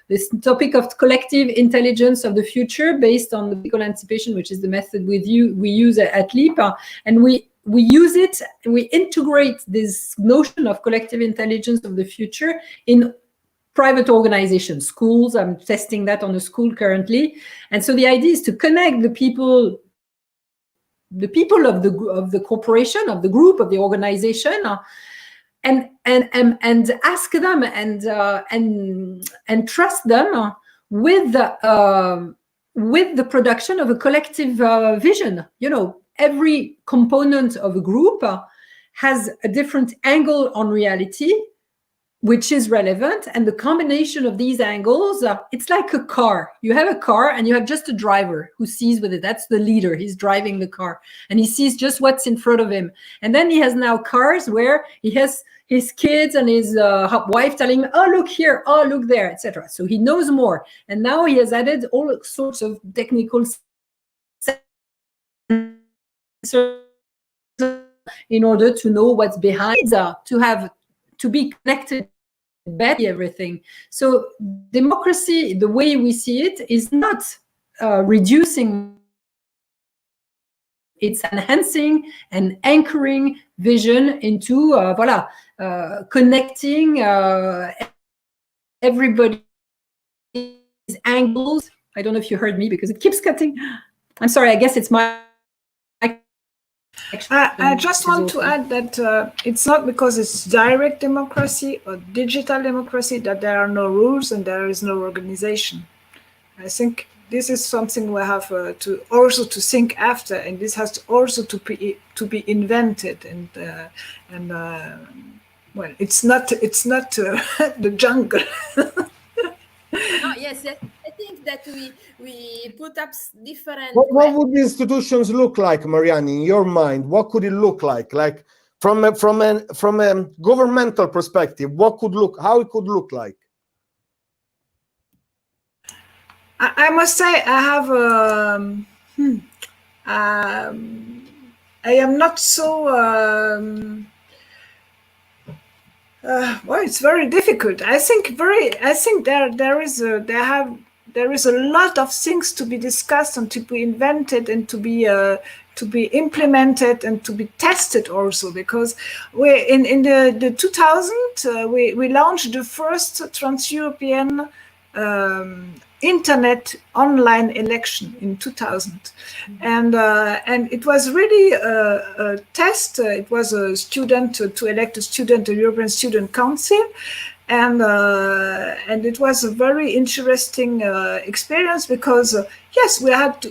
[SPEAKER 3] this topic of collective intelligence of the future, based on the political anticipation, which is the method we use at LEAP, and we use it, we integrate this notion of collective intelligence of the future in private organizations, schools. I'm testing that on a school currently, and so the idea is to connect the people of the corporation, of the group, of the organization, and ask them and trust them with the production of a collective vision. You know, every component of a group has a different angle on reality, which is relevant, and the combination of these angles, it's like a car. You have a car and you have just a driver who sees with it. That's the leader. He's driving the car and he sees just what's in front of him. And then he has now cars where he has his kids and his wife telling him, oh, look here, oh, look there, etc. So he knows more. And now he has added all sorts of technical in order to know what's behind, to be connected better, everything. So democracy, the way we see it, is not reducing, it's enhancing and anchoring vision into connecting everybody's angles. I don't know if you heard me because it keeps cutting. I'm sorry, I guess it's my
[SPEAKER 4] I just want to add that it's not because it's direct democracy or digital democracy that there are no rules and there is no organization. I think this is something we have to also to think after, and this has to also to be invented. And well, it's not the jungle.
[SPEAKER 2] No, yes, I think that we put up different.
[SPEAKER 5] What would the institutions look like, Marianne, in your mind? What could it look like? Like, from a governmental perspective, how it could look like?
[SPEAKER 4] I must say I have I am not so well, it's very difficult. I think there is a lot of things to be discussed and to be invented and to be implemented and to be tested also, because we in the 2000 we launched the first trans-European internet online election in 2000, and it was really a test. It was a student to elect a European Student Council, and it was a very interesting experience, because yes, we had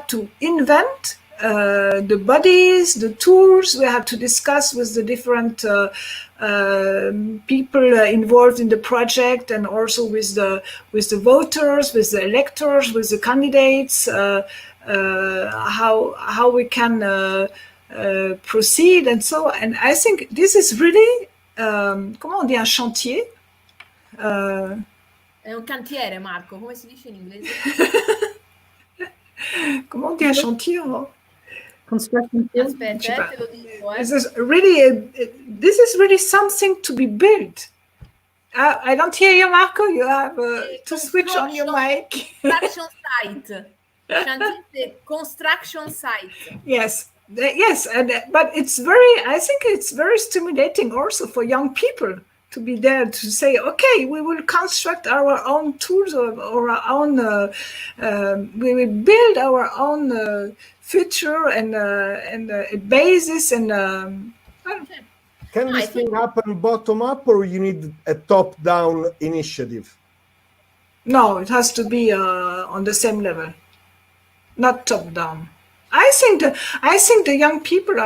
[SPEAKER 4] to invent the bodies, the tools. We had to discuss with the different people involved in the project, and also with the voters, with the electors, with the candidates, how we can proceed, and so. And I think this is really comment on dit un chantier?
[SPEAKER 2] È un cantiere, Marco, come si dice in inglese?
[SPEAKER 4] Comment on dit un chantier?
[SPEAKER 3] Construction field.
[SPEAKER 2] Aspetta, te lo dico.
[SPEAKER 4] This is really something to be built. I don't hear you, Marco. You have to switch on your mic.
[SPEAKER 2] Construction site. Chantier, construction site.
[SPEAKER 4] Yes, but I think it's very stimulating also for young people to be there, to say, okay, we will construct our own tools or our own, we will build our own future and a basis, and
[SPEAKER 5] can this thing happen bottom up, or you need a top down initiative?
[SPEAKER 4] No, it has to be on the same level, not top down. I think the young people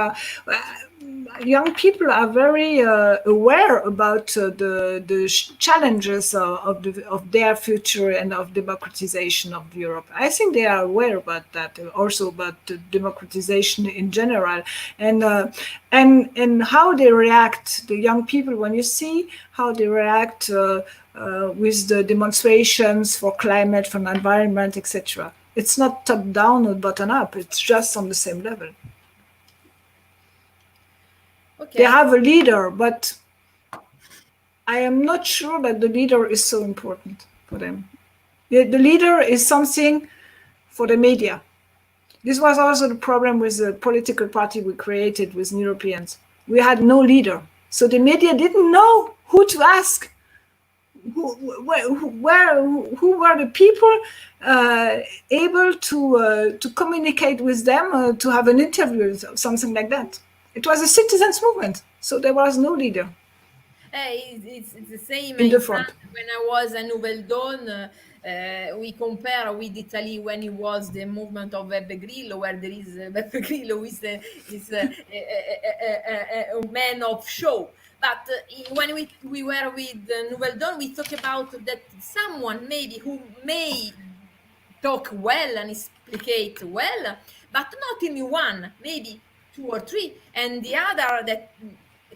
[SPEAKER 4] are very aware about the challenges of their future and of democratization of Europe. I think they are aware about that, also about the democratization in general, and how they react. The young people, when you see how they react with the demonstrations for climate, for the environment, etc. It's not top down or bottom up. It's just on the same level.
[SPEAKER 2] Okay.
[SPEAKER 4] They have a leader, but I am not sure that the leader is so important for them. The leader is something for the media. This was also the problem with the political party we created with Europeans. We had no leader. So the media didn't know who to ask. Who were the people able to communicate with them, to have an interview, something like that. It was a citizens' movement, so there was no leader.
[SPEAKER 2] It's the same
[SPEAKER 4] in the front.
[SPEAKER 2] When I was a Nouvelle Dawn, we compare with Italy when it was the movement of Beppe Grillo, where there is Beppe Grillo is a man of show. But when we were with Nouvelle Dawn, we talk about that someone maybe who may talk well and explicate well, but not only one, maybe 2 or 3, and the other that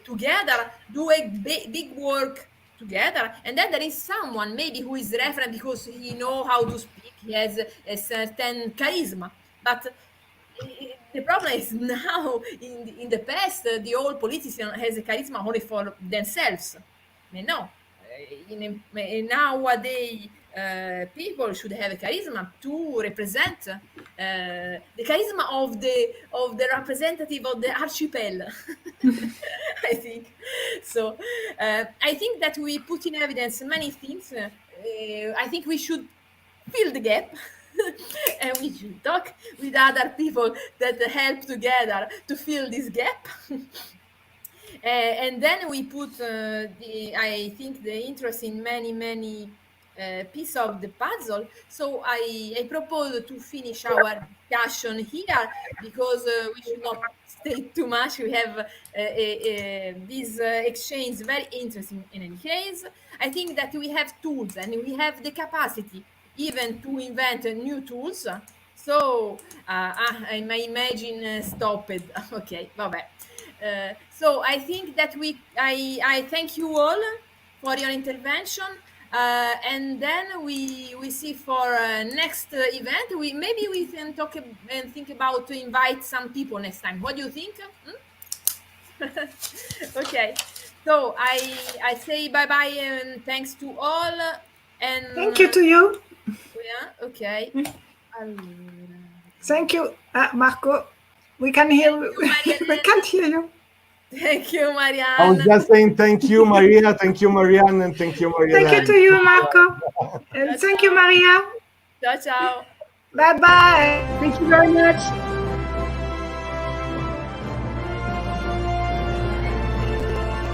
[SPEAKER 2] together do a big work together. And then there is someone maybe who is referent because he knows how to speak, he has a certain charisma. But the problem is now, in the past, the old politician has a charisma only for themselves. No, nowadays people should have a charisma to represent the charisma of the representative of the archipel. I think so. I think that we put in evidence many things. I think we should fill the gap. And we should talk with other people that help together to fill this gap. And then we put I think the interest in many piece of the puzzle. So I propose to finish our discussion here, because we should not stay too much. We have this exchange very interesting in any case. I think that we have tools and we have the capacity even to invent new tools. So I imagine stopped. Okay, vabbè. So I think that I thank you all for your intervention, and then we see for next event. Maybe we can talk and think about to invite some people next time. What do you think? Okay, so I say bye bye and thanks to all. And
[SPEAKER 4] Thank you to you.
[SPEAKER 2] Yeah. Okay.
[SPEAKER 4] Thank you, Marco. We can hear. We can't hear you.
[SPEAKER 2] Thank you, Marianne.
[SPEAKER 5] I was just saying thank you, Maria, thank you, Marianne, and thank you, Maria.
[SPEAKER 4] Thank you to you, Marco. And thank you, Maria.
[SPEAKER 2] Ciao, ciao.
[SPEAKER 4] Bye bye.
[SPEAKER 3] Thank you very much.